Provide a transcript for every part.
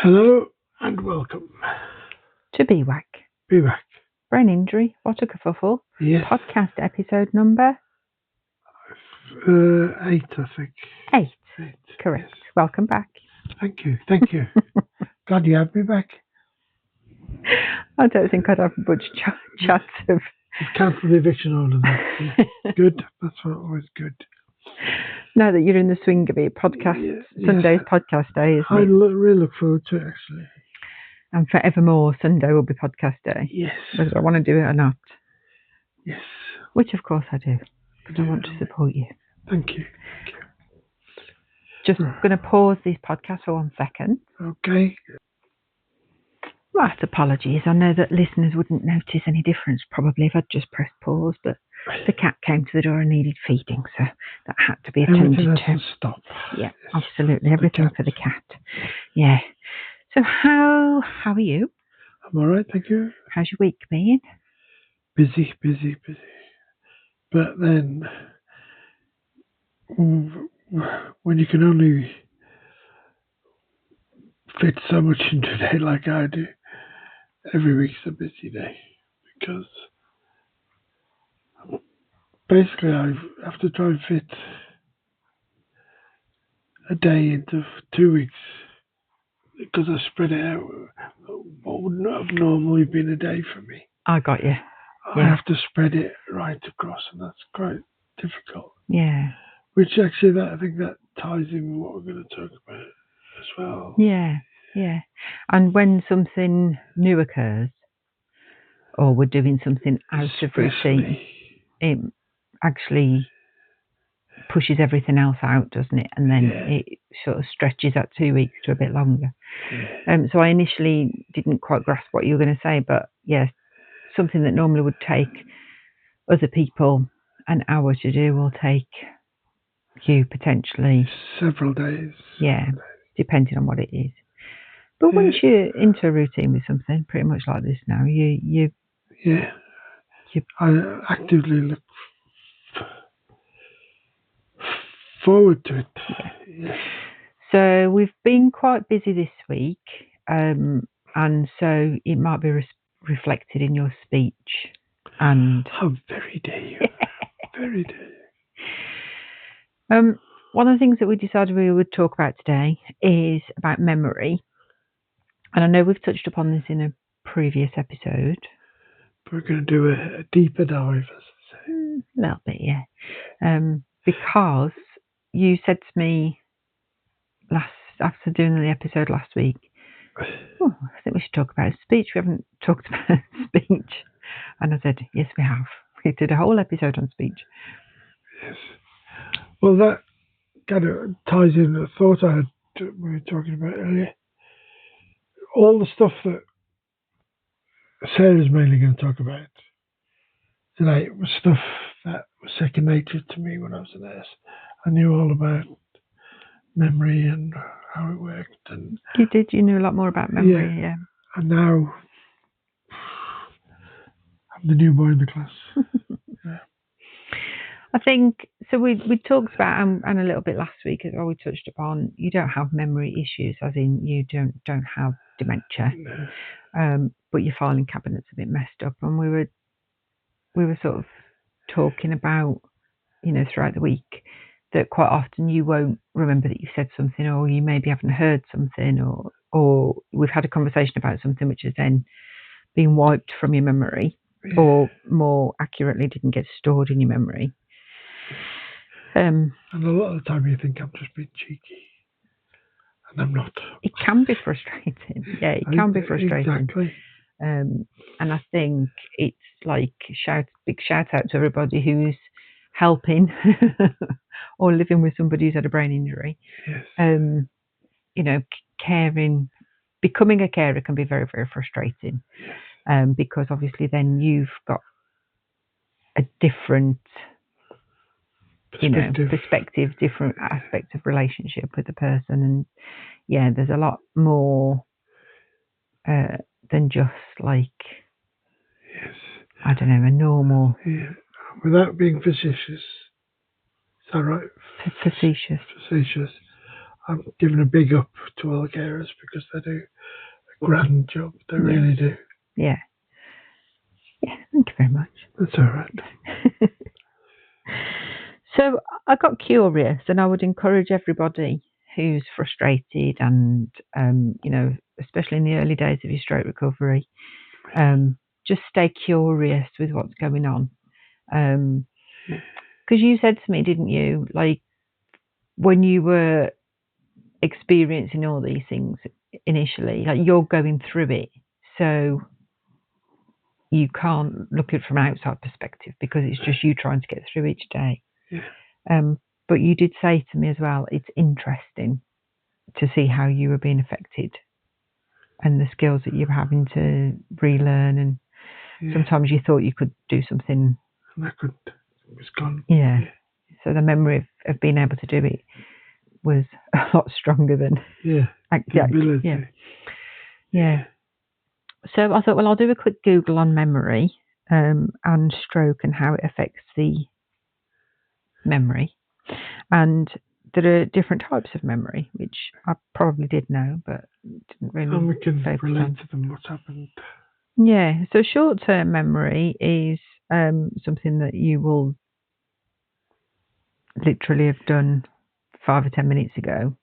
Hello and welcome to BWAC. Be back. Brain injury, what a kerfuffle. Yes. Podcast episode number 8, I think. 8. 8. Correct. Yes. Welcome back. Thank you. Glad you have me back. I don't think I'd have much chance of... You've cancelled the eviction order then. Yeah. Good. That's always good. Now that you're in the swing of it, Sunday's podcast day, isn't I it? really look forward to it, actually. And forevermore, Sunday will be podcast day. Yes. Whether I want to do it or not. Yes. Which, of course, I do. Because I want to support you. Thank you. Just going to pause this podcast for 1 second. Okay. Right, apologies. I know that listeners wouldn't notice any difference probably if I'd just pressed pause, but the cat came to the door and needed feeding, so that had to be attended Everything to. has to stop. Yeah, Yes. absolutely. Everything for the cat. Yeah. So how are you? I'm all right, thank you. How's your week been? Busy. But then, when you can only fit so much into a day like I do, every week's a busy day, because basically I have to try and fit a day into 2 weeks, because I spread it out. What would not have normally been a day for me, I got you. I have to spread it right across, and that's quite difficult. Yeah. Which actually, I think that ties in with what we're going to talk about as well. Yeah. And when something new occurs, or we're doing something out of routine, it actually pushes everything else out, doesn't it? And then it sort of stretches that 2 weeks to a bit longer. So I initially didn't quite grasp what you were going to say, but yes, something that normally would take other people an hour to do will take you potentially several days. Yeah, depending on what it is. But once you're into a routine with something, pretty much like this now, you I actively look forward to it. Yeah. So we've been quite busy this week, and so it might be reflected in your speech. And how very dare you? Very dare you. One of the things that we decided we would talk about today is about memory. And I know we've touched upon this in a previous episode. But we're going to do a deeper dive, as I say. A little bit, yeah. Because you said to me after doing the episode last week, oh, I think we should talk about speech. We haven't talked about speech. And I said, yes, we have. We did a whole episode on speech. Yes. Well, that kind of ties in the thought I had we were talking about earlier. All the stuff that Sarah's mainly going to talk about today was stuff that was second nature to me when I was a nurse. I knew all about memory and how it worked. And you did. You knew a lot more about memory, yeah. And now I'm the new boy in the class. Yeah. I think so. We talked about and a little bit last week as well. We touched upon you don't have memory issues, as in you don't have dementia, but your filing cabinet's a bit messed up. And we were sort of talking about, throughout the week, that quite often you won't remember that you said something, or you maybe haven't heard something, or we've had a conversation about something which has then been wiped from your memory, or more accurately, didn't get stored in your memory. And a lot of the time you think I'm just being cheeky, and I'm not. It can be frustrating. Yeah, it can be frustrating. Exactly. And I think it's like big shout out to everybody who's helping or living with somebody who's had a brain injury. Yes. Caring, becoming a carer can be very, very frustrating. Yes. Because obviously then you've got a different perspective, different aspect of relationship with the person. And there's a lot more than just like, I don't know, a normal. Yeah. Without being facetious. Is that right? Facetious. Facetious. I'm giving a big up to all the carers because they do a grand job. They really do. Yeah. Yeah, thank you very much. That's all right. So I got curious, and I would encourage everybody who's frustrated and, especially in the early days of your stroke recovery, just stay curious with what's going on. Because you said to me, didn't you, like when you were experiencing all these things initially, like you're going through it, so you can't look at it from an outside perspective because it's just you trying to get through each day. Yeah. But you did say to me as well, it's interesting to see how you were being affected and the skills that you were having to relearn, and sometimes you thought you could do something and I couldn't. It was gone. Yeah. So the memory of being able to do it was a lot stronger than the ability. Yeah. So I thought, well, I'll do a quick Google on memory and stroke and how it affects the memory. And there are different types of memory, which I probably did know, but didn't really. And we can relate to them what's happened. Yeah. So short-term memory is something that you will literally have done 5 or 10 minutes ago.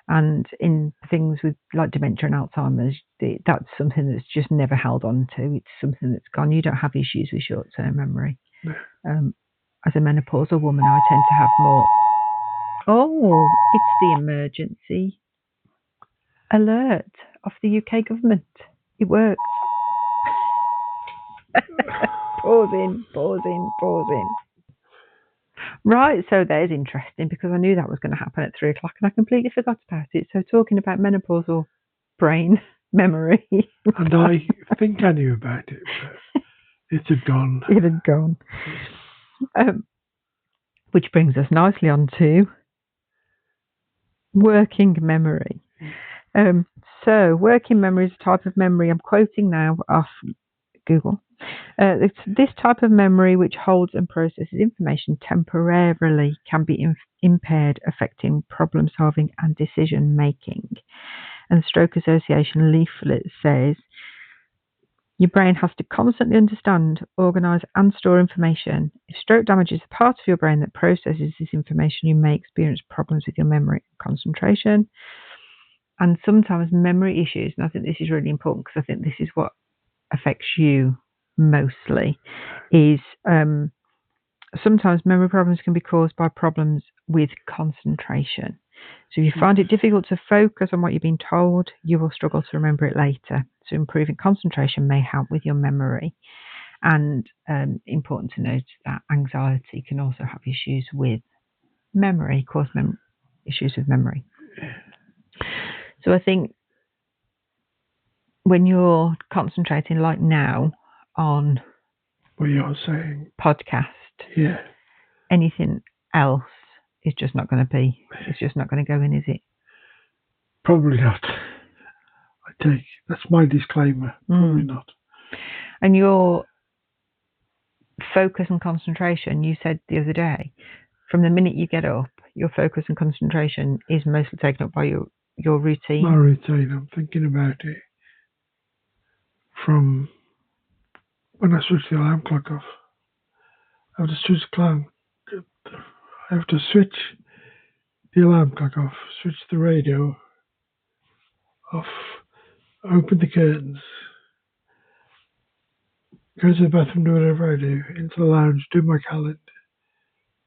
And in things with like dementia and Alzheimer's, that's something that's just never held on to. It's something that's gone. You don't have issues with short-term memory. No. As a menopausal woman, I tend to have more. Oh, it's the emergency alert of the UK government. It worked. Pausing. Right, so there's interesting because I knew that was going to happen at 3 o'clock and I completely forgot about it. So talking about menopausal brain memory. And I think I knew about it, but it had gone. It had gone. Which brings us nicely on to working memory. So working memory is a type of memory, I'm quoting now off Google. It's this type of memory which holds and processes information temporarily can be impaired, affecting problem solving and decision making. And the Stroke Association leaflet says your brain has to constantly understand, organise and store information. If stroke damages the part of your brain that processes this information, you may experience problems with your memory and concentration. And sometimes memory issues, and I think this is really important because I think this is what affects you mostly, is sometimes memory problems can be caused by problems with concentration. So if you find it difficult to focus on what you've been told, you will struggle to remember it later. So improving concentration may help with your memory. And important to note that anxiety can also have issues with memory, cause issues with memory. So I think when you're concentrating like now on what you're saying, podcast, anything else is just not going to be, it's just not going to go in, is it? Probably not. That's my disclaimer. Probably not. And your focus and concentration, you said the other day, from the minute you get up, your focus and concentration is mostly taken up by your routine. My routine, I'm thinking about it from when I switch the alarm clock off. I have to switch the alarm clock off, switch the radio off, open the curtains, go to the bathroom, do whatever I do, into the lounge, do my calendar,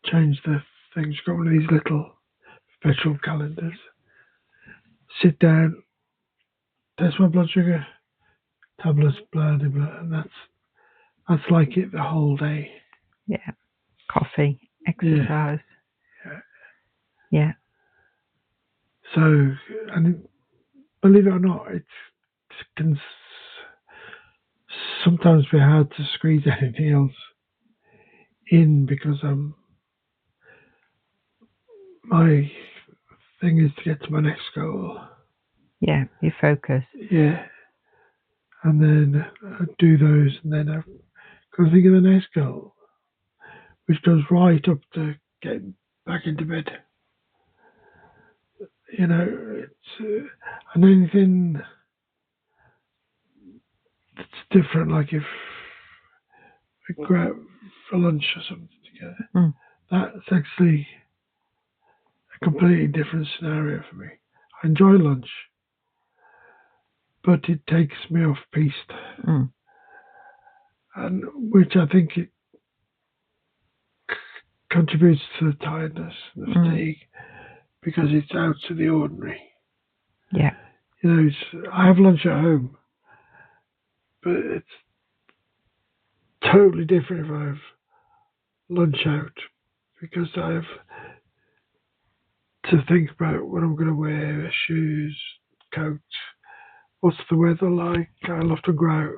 change the things, got one of these little virtual calendars, sit down, test my blood sugar, tablets, blah, blah, blah, and that's like it the whole day. Yeah. Coffee, exercise. Yeah. So, and believe it or not, it can sometimes be hard to squeeze anything else in because my thing is to get to my next goal. Yeah, you focus. Yeah. And then I do those, and then I've got to think of the next goal, which goes right up to getting back into bed. You know, it's and anything that's different, like if we go out for lunch or something together, that's actually a completely different scenario for me. I enjoy lunch, but it takes me off piste, and which I think it contributes to the tiredness, the fatigue, because it's out of the ordinary. Yeah. You know, I have lunch at home, but it's totally different if I have lunch out, because I have to think about what I'm going to wear, shoes, coat, what's the weather like. I'll have to go out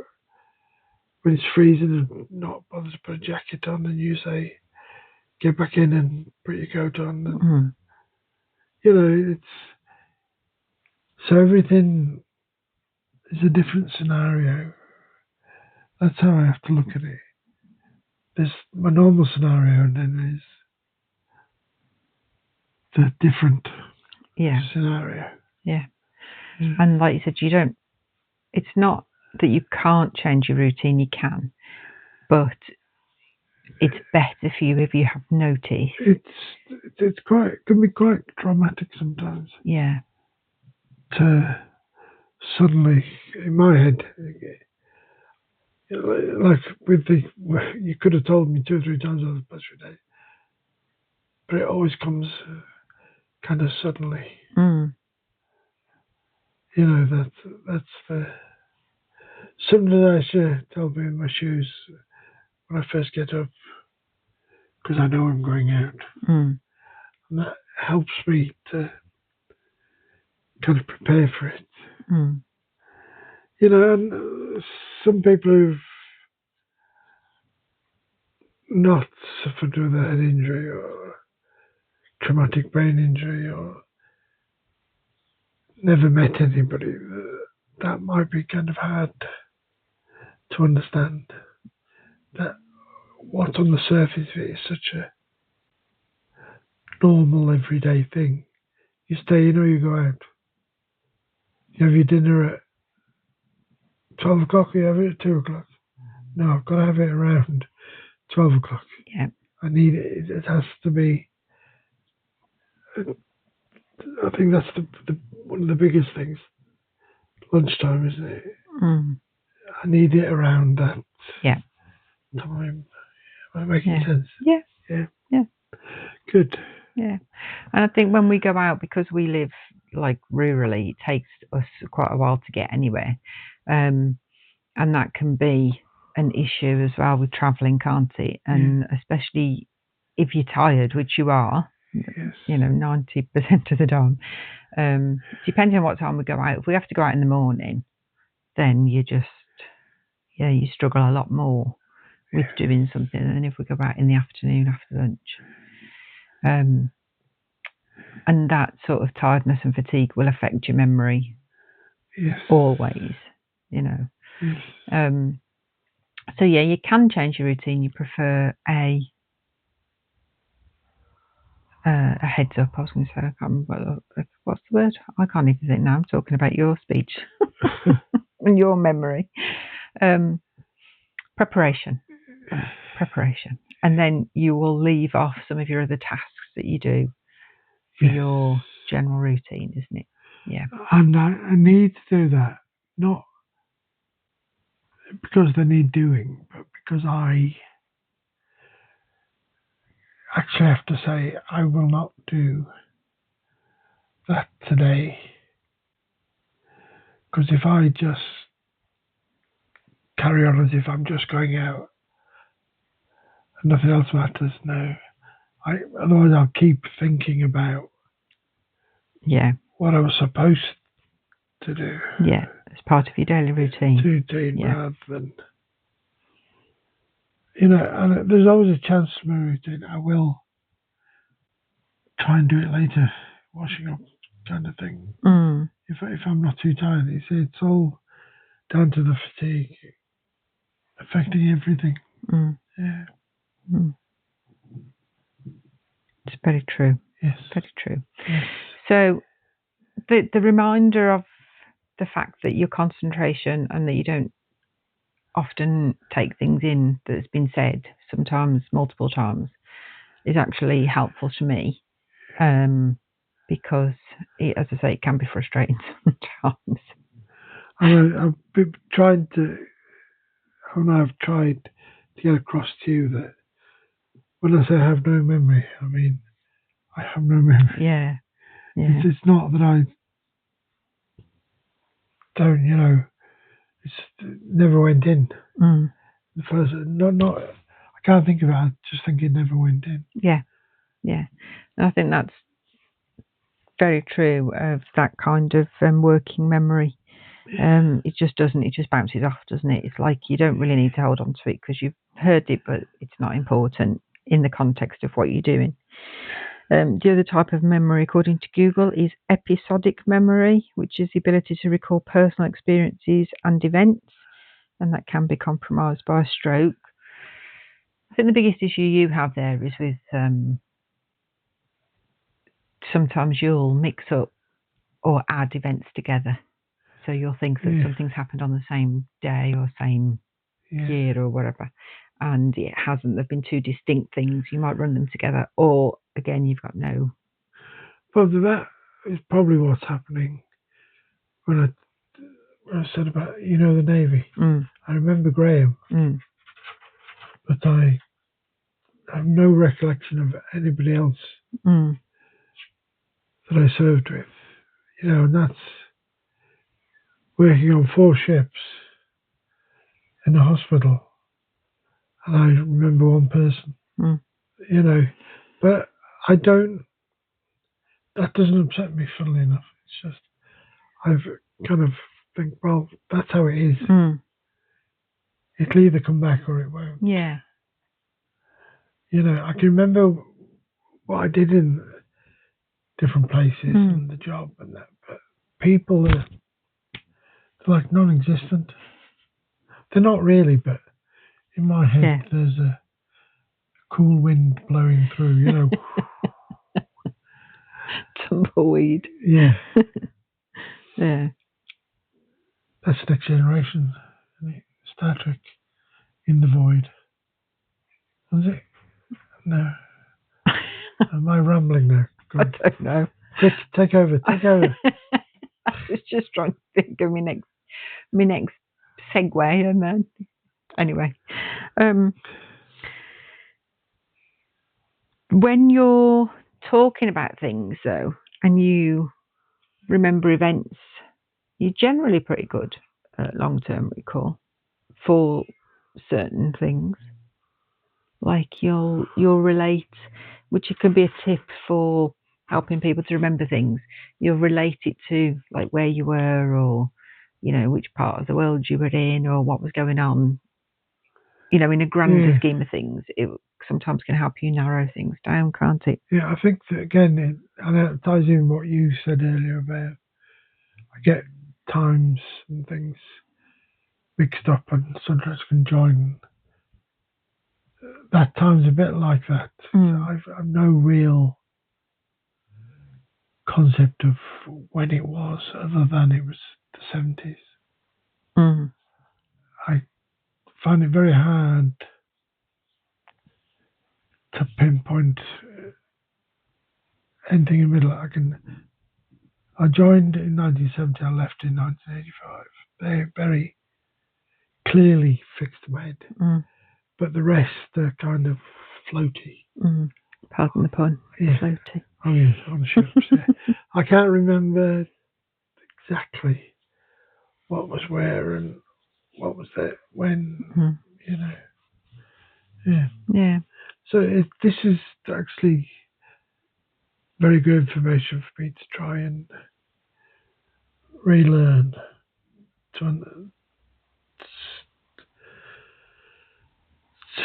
when it's freezing and not bother to put a jacket on, and you say, get back in and put your coat on. And, you know, it's so everything is a different scenario. That's how I have to look at it. There's my normal scenario, and then there's the different scenario. Yeah. And like you said, it's not that you can't change your routine, you can, but it's better for you if you have noticed. It can be quite traumatic sometimes. Yeah. To suddenly, in my head, like you could have told me 2 or 3 times over the past few days, but it always comes kind of suddenly. You know, that's the something that I should tell me in my shoes when I first get up, because I know I'm going out, and that helps me to kind of prepare for it. You know, and some people who've not suffered with a head injury or traumatic brain injury or never met anybody, that might be kind of hard to understand. That what on the surface of it is such a normal, everyday thing. You stay in or you go out. You have your dinner at 12 o'clock or you have it at 2 o'clock. No, I've got to have it around 12 o'clock. Yeah. I need it. It has to be. I think that's one of the biggest things. Lunchtime, isn't it? I need it around that time. Am I making sense? Yeah. Good. Yeah. And I think when we go out, because we live like rurally, it takes us quite a while to get anywhere. And that can be an issue as well with travelling, can't it? And especially if you're tired, which you are, you know, 90% of the time. Depending on what time we go out. If we have to go out in the morning, then you struggle a lot more with doing something than if we go out in the afternoon after lunch. And that sort of tiredness and fatigue will affect your memory always, you know. So yeah, you can change your routine. You prefer a heads up. I was going to say, I can't remember what's the word. I can't even think now. I'm talking about your speech and your memory. Preparation, and then you will leave off some of your other tasks that you do for your general routine, isn't it? Yeah. And I need to do that, not because they need doing, but because I actually have to say I will not do that today. Because if I just carry on as if I'm just going out and nothing else matters, no. Otherwise I'll keep thinking about what I was supposed to do. Yeah, it's part of your daily routine. Rather than, you know, and there's always a chance for my routine. I will try and do it later, washing up kind of thing. If I'm not too tired. You see, it's all down to the fatigue affecting everything. It's very true. Yes. Very true. Yes. So the reminder of the fact that your concentration and that you don't often take things in that's been said, sometimes multiple times, is actually helpful to me, because as I say, it can be frustrating sometimes. I've been trying to, I've tried to get across to you that when I say I have no memory, I mean I have no memory. Yeah. It's not that I don't, it never went in. The first, not. I can't think of it. I just think it never went in. Yeah. And I think that's very true of that kind of working memory. It just doesn't. It just bounces off, doesn't it? It's like you don't really need to hold on to it because you've heard it, but it's not important in the context of what you're doing. The other type of memory, according to Google, is episodic memory, which is the ability to recall personal experiences and events, and that can be compromised by a stroke. I think the biggest issue you have there is with sometimes you'll mix up or add events together. So you'll think that something's happened on the same day or same year or whatever, and it hasn't. There've been two distinct things. You might run them together, or again, you've got no. Well, that is probably what's happening when I said about the Navy. I remember Graham, but I have no recollection of anybody else that I served with. And that's working on 4 ships in a hospital, and I remember one person. But I don't. That doesn't upset me, funnily enough. It's just I've kind of think, well, that's how it is. It'll either come back or it won't. Yeah. I can remember what I did in different places and the job and that, but people are like non-existent. They're not really, but in my head there's a cool wind blowing through, Tumbleweed. Yeah. Yeah. That's Next Generation. Star Trek in the Void. Was it? No. Am I rambling now? I don't know. Take over. I was just trying to think of my next segue, and then anyway, when you're talking about things though, and you remember events, you're generally pretty good at long-term recall for certain things. Like you'll relate, which can be a tip for helping people to remember things. You'll relate it to like where you were, or which part of the world you were in, or what was going on. In a grander scheme of things, it sometimes can help you narrow things down, can't it? Yeah, I think that again, and it ties in what you said earlier about I get times and things mixed up, and sometimes can join. That time's a bit like that. I've no real concept of when it was, other than it was the 70s. I find it very hard to pinpoint anything in the middle. I joined in 1970. I left in 1985. They're very clearly fixed in my head. But the rest are kind of floaty. Pardon the pun. Yeah. Floaty. Oh yes, on the ships. Yeah. I can't remember exactly what was where and what was there when. Yeah. So this is actually very good information for me to try and relearn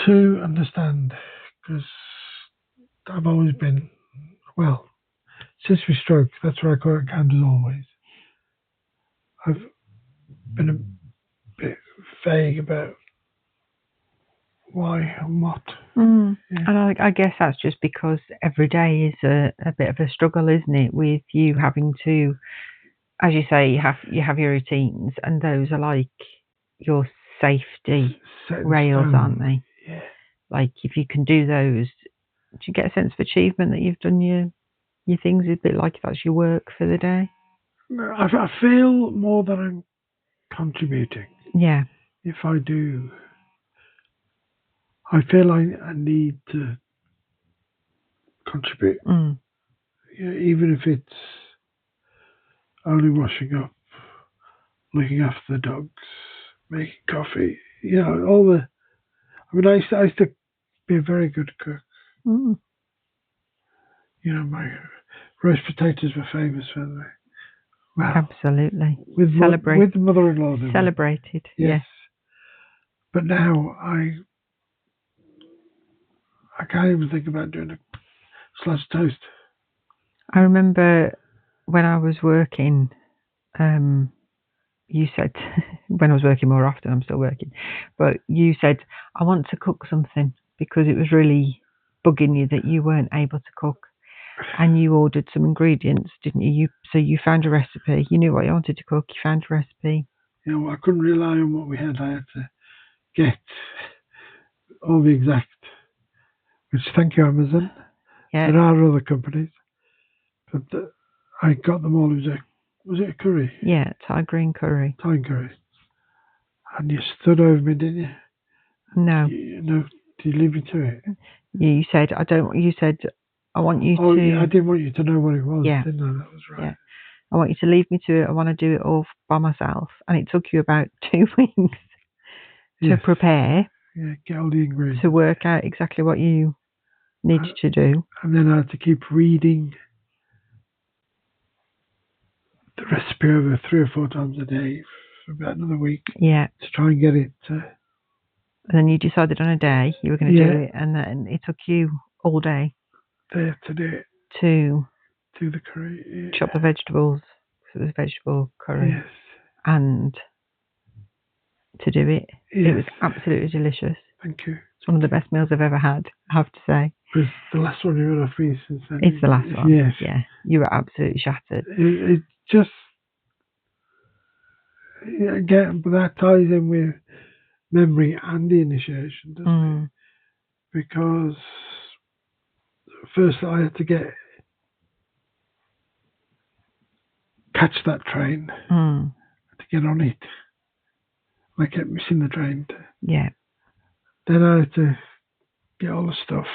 to understand, because I've always been, well, since my stroke, that's where I call it count as always. I've been a bit vague about why and what. And I guess that's just because every day is a bit of a struggle, isn't it, with you having to as you say, you have your routines, and those are like your safety Set in rails, stone. aren't they? Yeah. Like if you can do those, do you get a sense of achievement that you've done your things? A bit like that's your work for the day. I feel more that I'm contributing. Yeah. If I do, I feel I need to contribute. Mm. Yeah, even if it's only washing up, looking after the dogs, making coffee. You know, all the. I mean, I used to be a very good cook. Mm. You know, my roast potatoes were famous, weren't they? Well, Absolutely. with mother-in-law. Celebrated. Yes. Yeah. But now I can't even think about doing a sliced toast. I remember when I was working, you said, when I was working more often, I'm still working, but you said, I want to cook something because it was really bugging you that you weren't able to cook. And you ordered some ingredients, didn't you? So you found a recipe. You knew what you wanted to cook. You found a recipe. You know, I couldn't rely on what we had. I had to get all the exact. Which, thank you, Amazon. Yeah. There are other companies, but I got them all. Was it a curry? Yeah, Thai green curry. Thai curry. And you stood over me, didn't you? No. No. Did you leave me to it? You said, I don't. You said, I want you to. Oh, yeah, I didn't want you to know what it was. Yeah. Didn't I? That was right. Yeah. I want you to leave me to it. I want to do it all by myself. And it took you about 2 weeks to prepare. Yeah, get all the ingredients. To work out exactly what you needed to do. And then I had to keep reading the recipe over 3 or 4 times a day for about another week. Yeah. To try and get it. And then you decided on a day you were going to do it, and then it took you all day. There to do it. To do the curry. Yeah. Chop the vegetables. So it was vegetable curry. Yes. And to do it. Yes. It was absolutely delicious. Thank you. It's one of the best meals I've ever had, I have to say. It's the last one you had off me since then. It's the last one. Yes. Yeah. You were absolutely shattered. It just, again, but that ties in with memory and the initiation, doesn't it? Because first I had to catch that train, to get on it. I kept missing the train. Yeah. Then I had to get all the stuff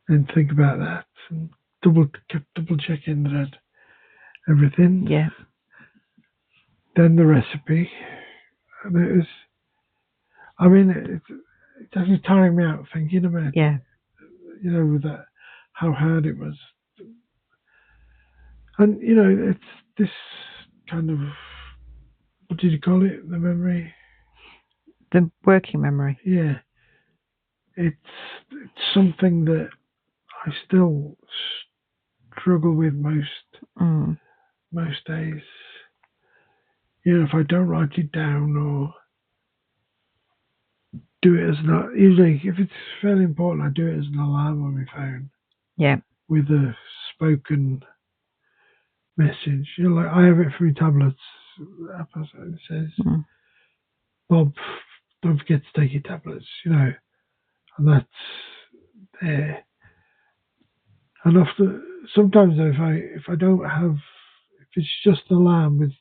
and think about that and kept double checking that I had everything. Yeah. Then the recipe. And it was, I mean, it's actually tiring me out thinking about it. Yeah. You know, with that, how hard it was. And, you know, it's this kind of, what did you call it? The memory? The working memory. Yeah. It's something that I still struggle with most days. You know, if I don't write it down or do it as not, usually if it's fairly important, I do it as an alarm on my phone. Yeah. With a spoken message. You know, like I have it for my tablets. It says, Bob, don't forget to take your tablets, you know. And that's there. And often, sometimes if I don't have, if it's just an alarm with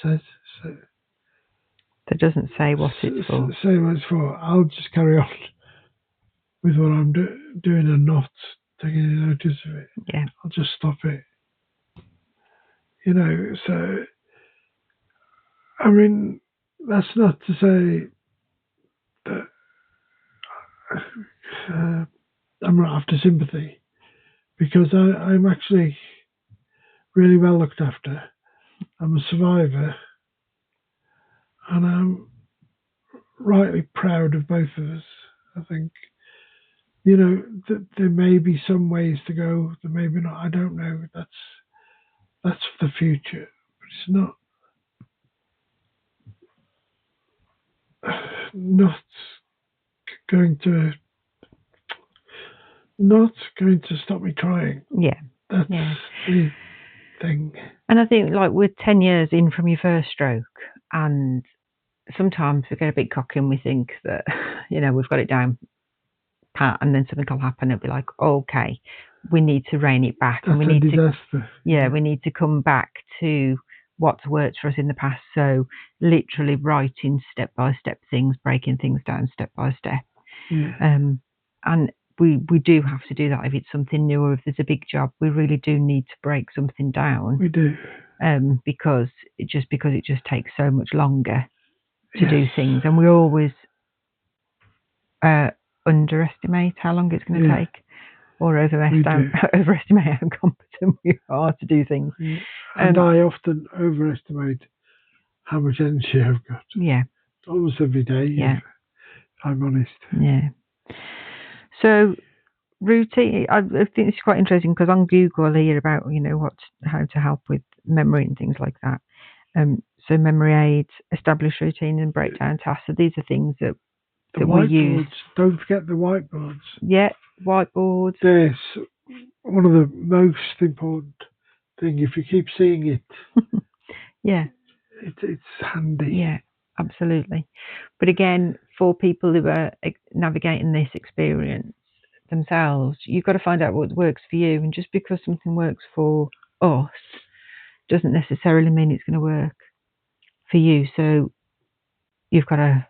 says that doesn't say what it's for. Say what it's for. I'll just carry on with what I'm doing and not taking any notice of it. Yeah. I'll just stop it. You know, so I mean, that's not to say that I'm not after sympathy, because I'm actually really well looked after. I'm a survivor, and I'm rightly proud of both of us. I think, you know, there may be some ways to go, there may be not. I don't know. That's for the future, but it's not going to stop me trying. Yeah. That's thing. And I think, like, we're 10 years in from your first stroke, and sometimes we get a bit cocky and we think that, we've got it down pat, and then something will happen. It'll be like, okay, we need to rein it back, and we need disaster. we need to come back to what's worked for us in the past. So literally writing step-by-step things, breaking things down step by step. Yeah. And we do have to do that if it's something new, or if there's a big job. We really do need to break something down. We do. Because it just takes so much longer to do things, and we always underestimate how long it's going to take, or overestimate how competent we are to do things. Yeah. And I often overestimate how much energy I've got. Yeah. Almost every day. Yeah. If I'm honest. Yeah. So routine, I think it's quite interesting, because on Google I hear about how to help with memory and things like that. So memory aids, establish routine and break down tasks. So these are things that we use. Don't forget the whiteboards. Yeah, whiteboards. There's one of the most important thing. If you keep seeing it, yeah, it's handy. Yeah, absolutely. But again, for people who are navigating this experience themselves, you've got to find out what works for you. And just because something works for us doesn't necessarily mean it's going to work for you. So you've got to,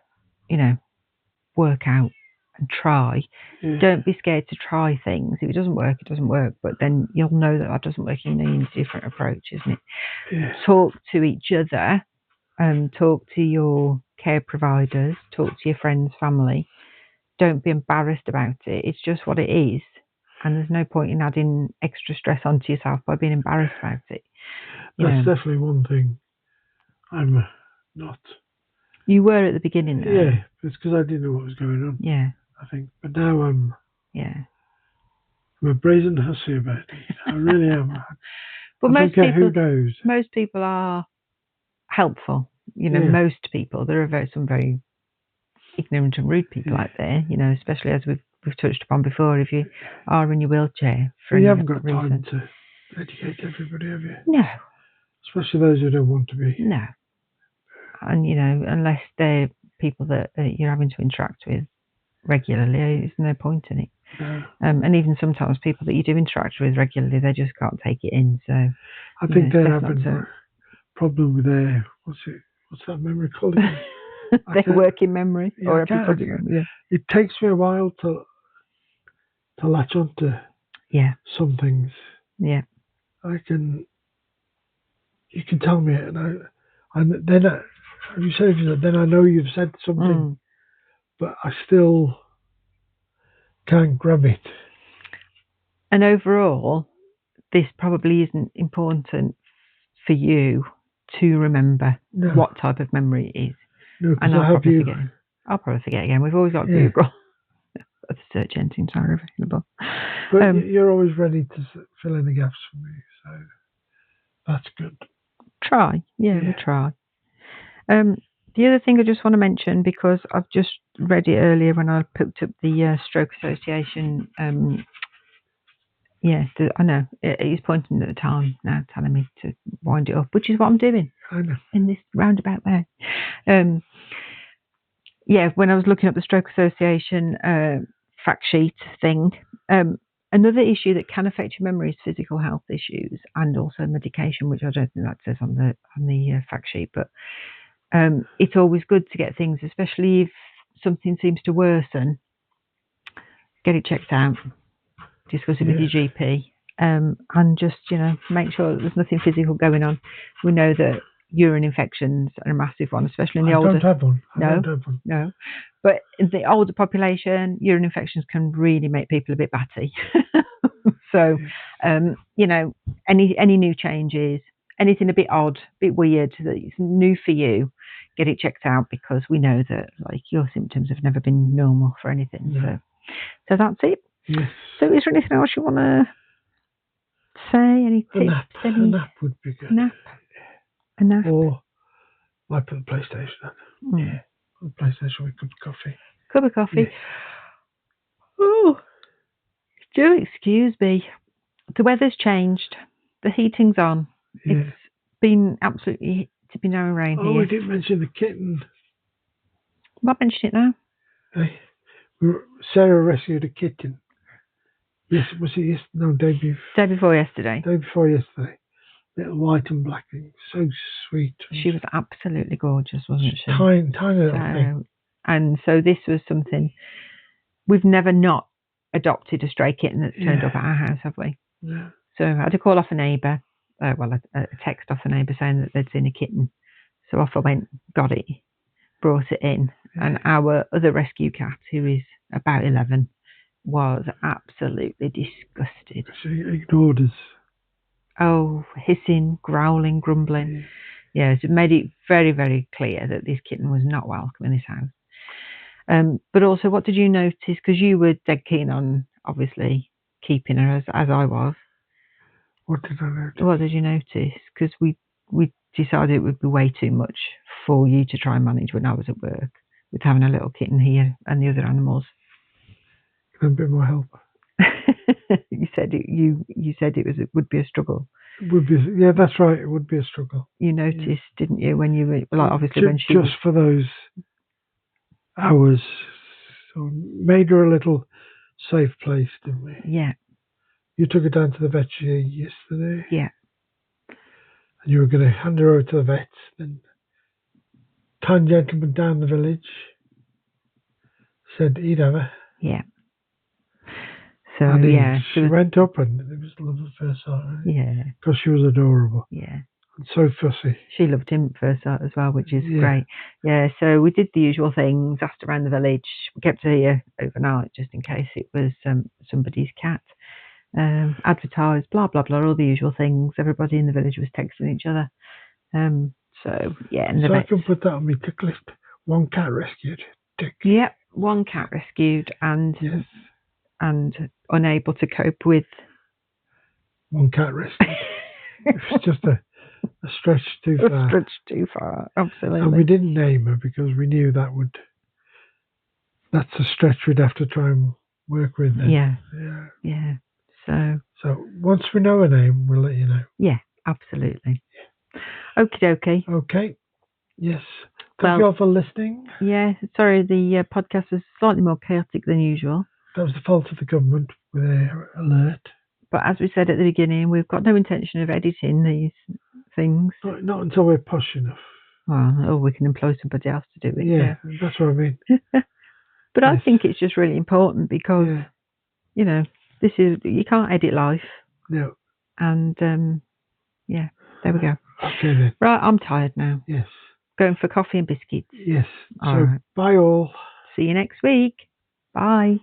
work out and try. Yeah. Don't be scared to try things. If it doesn't work, it doesn't work. But then you'll know that doesn't work. You need a different approach, isn't it? Yeah. Talk to each other. Talk to your care providers. Talk to your friends, family. Don't be embarrassed about it. It's just what it is. And there's no point in adding extra stress onto yourself by being embarrassed about it. That's definitely one thing I'm not. You were at the beginning, though. Yeah, it's because I didn't know what was going on. Yeah. I think. But now I'm a brazen hussy about it. I really am. But who knows? Most people are helpful. Most people. There are some very ignorant and rude people out there, especially as we've touched upon before. If you are in your wheelchair for you haven't got time to educate everybody, have you? No. Especially those who don't want to be. No. And unless they're people that you're having to interact with regularly, there's no point in it. No. And even sometimes people that you do interact with regularly, they just can't take it in. So I think they're having a problem with their what's that memory called? Their working memory, or episodic memory. Yeah. It takes me a while to latch onto some things. Yeah. You can tell me it, and then then I know you've said something, but I still can't grab it. And overall, this probably isn't important for you to remember what type of memory it is. No, and I'll probably forget again. We've always got Google. The search engines are available. But you're always ready to fill in the gaps for me, so that's good. Try. Yeah, we try. The other thing I just want to mention, because I've just read it earlier when I picked up the Stroke Association. I know he's pointing at the time now, telling me to wind it up, which is what I'm doing. I know. In this roundabout way. When I was looking up the Stroke Association fact sheet thing, another issue that can affect your memory is physical health issues and also medication, which I don't think that says on the fact sheet, but it's always good to get things, especially if something seems to worsen, get it checked out, discuss it with your GP, and just, make sure that there's nothing physical going on. We know that urine infections are a massive one, especially in the older... I don't have one. No. But in the older population, urine infections can really make people a bit batty. So, any new changes, anything a bit odd, a bit weird that is new for you, get it checked out, because we know that your symptoms have never been normal for anything. No. So that's it. Yes. So is there anything else you want to say? Any tips? A nap would be good. A nap. Or I put the PlayStation on. Yeah. On the PlayStation with a cup of coffee. Cup of coffee. Yeah. Oh, do excuse me. The weather's changed. The heating's on. Yeah. It's been absolutely tipping down rain Oh, here. we didn't mention the kitten. I'll mention it now. Hey, Sarah rescued a kitten. Yes, was it yesterday? No, day before yesterday. Day before yesterday. Little white and black thing. So sweet. She was absolutely gorgeous, wasn't she? Tiny little thing. And so this was something, we've never not adopted a stray kitten that's turned up at our house, have we? Yeah. So I had to call off a neighbour, a text off a neighbour saying that they'd seen a kitten. So off I went, got it, brought it in. And our other rescue cat, who is about 11, was absolutely disgusted. She ignored us. Oh, hissing, growling, grumbling. Yeah, so it made it very, very clear that this kitten was not welcome in this house. But also, what did you notice? Because you were dead keen on, obviously, keeping her, as I was. What did I notice? What did you notice? Because we decided it would be way too much for you to try and manage when I was at work, with having a little kitten here and the other animals. Can I be my help? You said it would be a struggle. It would be, yeah, that's right. It would be a struggle. You noticed, didn't you, when you were obviously when she just for those hours, so made her a little safe place, didn't we? Yeah. You took her down to the vet yesterday. Yeah. And you were going to hand her over to the vets. Then, kind gentleman down the village said he'd have her. Yeah. So and she went up, and it was love at first sight. Right? Yeah. Because she was adorable. Yeah. And so fussy. She loved him at first sight as well, which is great. Yeah. So we did the usual things, asked around the village. We kept her here overnight just in case it was somebody's cat. Advertised, blah blah blah, all the usual things. Everybody in the village was texting each other. So yeah, and I can put that on my tick list. One cat rescued. Tick. Yep, one cat rescued, and unable to cope with. One cat rescued. It's just a stretch too far. A stretch too far, absolutely. And we didn't name her because we knew that's a stretch we'd have to try and work with. Then. Yeah. So once we know her name, we'll let you know. Yeah, absolutely. Okie dokie. Okay. Yes. Thank you all for listening. Yeah, sorry, the podcast was slightly more chaotic than usual. That was the fault of the government with their alert. But as we said at the beginning, we've got no intention of editing these things. Not until we're posh enough. Well, we can employ somebody else to do it. Yeah, that's what I mean. But I think it's just really important because, you can't edit life. No. And, there we go. Okay then. Right, I'm tired now. Yes. Going for coffee and biscuits. Yes. All right. Bye all. See you next week. Bye.